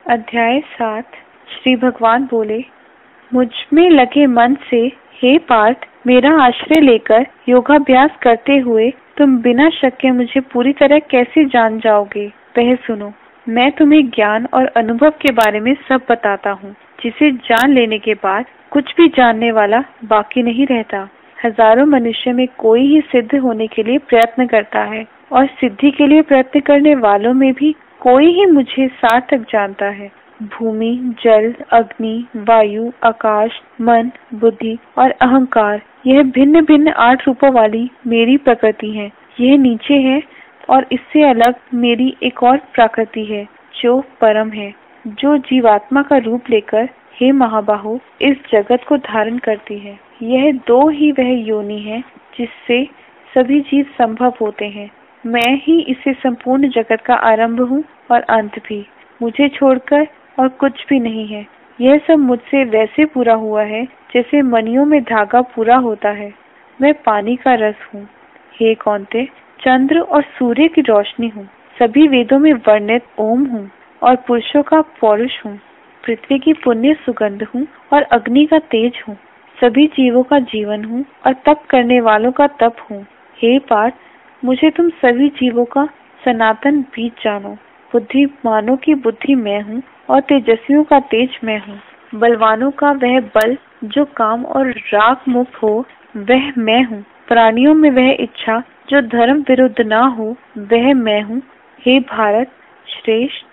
अध्याय 7। श्री भगवान बोले, मुझ में लगे मन से हे पार्थ, मेरा आश्रय लेकर योगाभ्यास करते हुए तुम बिना शक के मुझे पूरी तरह कैसे जान जाओगे। वह सुनो, मैं तुम्हें ज्ञान और अनुभव के बारे में सब बताता हूँ, जिसे जान लेने के बाद कुछ भी जानने वाला बाकी नहीं रहता। हजारों मनुष्य में कोई ही सिद्ध होने के लिए प्रयत्न करता है और सिद्धि के लिए प्रयत्न करने वालों में भी कोई ही मुझे सार्थक जानता है। भूमि, जल, अग्नि, वायु, आकाश, मन, बुद्धि और अहंकार, यह भिन्न भिन्न 8 रूपों वाली मेरी प्रकृति है। यह नीचे है और इससे अलग मेरी एक और प्रकृति है जो परम है, जो जीवात्मा का रूप लेकर हे महाबाहु इस जगत को धारण करती है। यह 2 ही वह योनि है जिससे सभी जीव संभव होते हैं। मैं ही इसे संपूर्ण जगत का आरंभ हूँ और अंत भी। मुझे छोड़कर और कुछ भी नहीं है। यह सब मुझसे वैसे पूरा हुआ है जैसे मणियों में धागा पूरा होता है। मैं पानी का रस हूँ। हे कौन्ते, चंद्र और सूर्य की रोशनी हूँ। सभी वेदों में वर्णित ओम हूँ और पुरुषों का पौरुष हूँ। पृथ्वी की पुण्य सुगंध हूँ और अग्नि का तेज हूँ। सभी जीवों का जीवन हूँ और तप करने वालों का तप हूँ। हे पार्थ, मुझे तुम सभी जीवों का सनातन बीज जानो। बुद्धिमानों की बुद्धि मैं हूँ और तेजस्वियों का तेज मैं हूँ। बलवानों का वह बल जो काम और राग मुक्त हो, वह मैं हूँ। प्राणियों में वह इच्छा जो धर्म विरुद्ध ना हो, वह मैं हूँ। हे भारत श्रेष्ठ,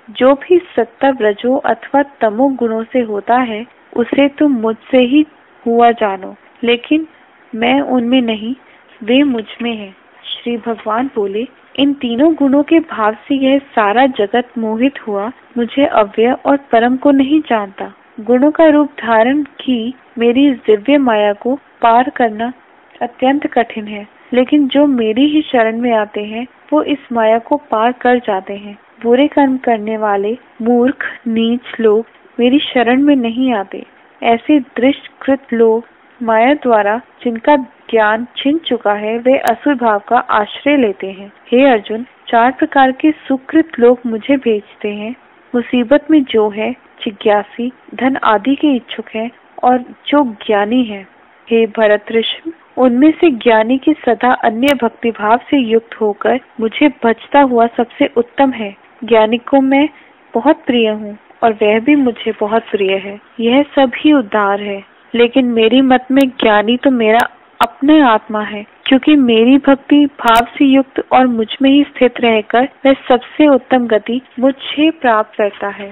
जो भी सत्व, रजो अथवा तमो गुणों से होता है, उसे तुम मुझसे ही हुआ जानो, लेकिन मैं उनमें नहीं, वे मुझ में है। श्री भगवान बोले, इन तीनों गुणों के भाव से यह सारा जगत मोहित हुआ मुझे अव्यय और परम को नहीं जानता। गुणों का रूप धारण की मेरी इस दिव्य माया को पार करना अत्यंत कठिन है, लेकिन जो मेरी ही शरण में आते हैं वो इस माया को पार कर जाते हैं। बुरे कर्म करने वाले मूर्ख नीच लोग मेरी शरण में नहीं आते। ऐसे दृष्टकृत लोग माया द्वारा जिनका ज्ञान छिन चुका है, वे असुर भाव का आश्रय लेते हैं। हे अर्जुन, 4 प्रकार के सुकृत लोग मुझे भेजते हैं। मुसीबत में जो है, जिज्ञासी, धन आदि के इच्छुक है और जो ज्ञानी है। हे भरत ऋषि, उनमें से ज्ञानी की सदा अन्य भक्ति भाव से युक्त होकर मुझे भजता हुआ सबसे उत्तम है। ज्ञानी को मैं बहुत प्रिय हूँ और वह भी मुझे बहुत प्रिय है। यह सब ही उद्धार है, लेकिन मेरी मत में ज्ञानी तो मेरा अपने आत्मा है, क्योंकि मेरी भक्ति भाव से युक्त और मुझ में ही स्थित रहकर वह सबसे उत्तम गति मुझे प्राप्त करता है।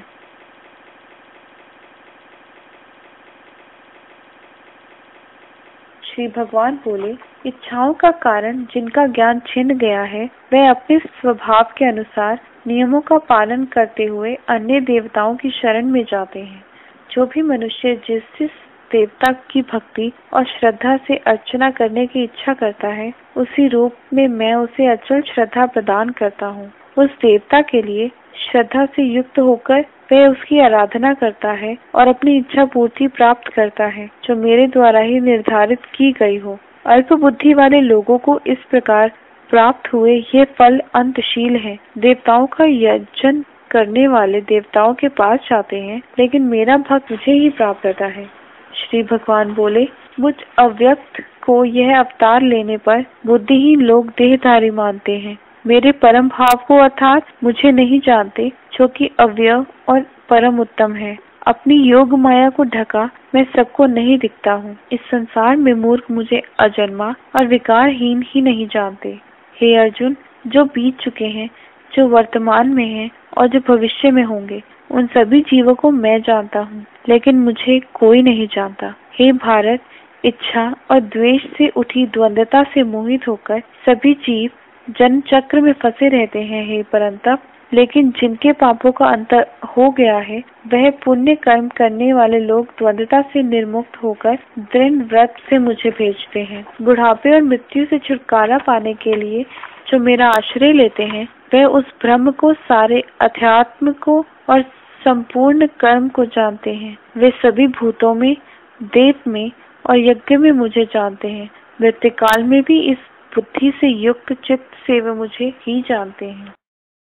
श्री भगवान बोले, इच्छाओं का कारण जिनका ज्ञान छिन गया है, वह अपने स्वभाव के अनुसार नियमों का पालन करते हुए अन्य देवताओं की शरण में जाते हैं। जो भी मनुष्य जिस देवता की भक्ति और श्रद्धा से अर्चना करने की इच्छा करता है, उसी रूप में मैं उसे अचल श्रद्धा प्रदान करता हूँ। उस देवता के लिए श्रद्धा से युक्त होकर वह उसकी आराधना करता है और अपनी इच्छा पूर्ति प्राप्त करता है, जो मेरे द्वारा ही निर्धारित की गई हो। अल्प बुद्धि वाले लोगों को इस प्रकार प्राप्त हुए ये फल अंतशील है। देवताओं का यजन करने वाले देवताओं के पास जाते हैं, लेकिन मेरा भक्त मुझे ही प्राप्त करता है। श्री भगवान बोले, मुझ अव्यक्त को यह अवतार लेने पर बुद्धिहीन लोग देहधारी मानते हैं। मेरे परम भाव को अर्थात मुझे नहीं जानते, जो कि अव्यय और परम उत्तम है। अपनी योग माया को ढका मैं सबको नहीं दिखता हूँ। इस संसार में मूर्ख मुझे अजन्मा और विकारहीन ही नहीं जानते। हे अर्जुन, जो बीत चुके हैं, जो वर्तमान में हैं और जो भविष्य में होंगे, उन सभी जीवों को मैं जानता हूँ, लेकिन मुझे कोई नहीं जानता। हे भारत, इच्छा और द्वेष से उठी द्वंद्वता से मोहित होकर सभी जीव जन्म चक्र में फंसे रहते हैं। हे परंतप, लेकिन जिनके पापों का अंत हो गया है, वह पुण्य कर्म करने वाले लोग द्वंद्वता से निर्मुक्त होकर दृढ़ व्रत से मुझे भेजते हैं। बुढ़ापे और मृत्यु से छुटकारा पाने के लिए जो मेरा आश्रय लेते हैं, वह उस ब्रह्म को, सारे अध्यात्म को और संपूर्ण कर्म को जानते हैं। वे सभी भूतों में, देव में और यज्ञ में मुझे जानते हैं। मृत्यु काल में भी इस बुद्धि से युक्त चित्त से वे मुझे ही जानते हैं।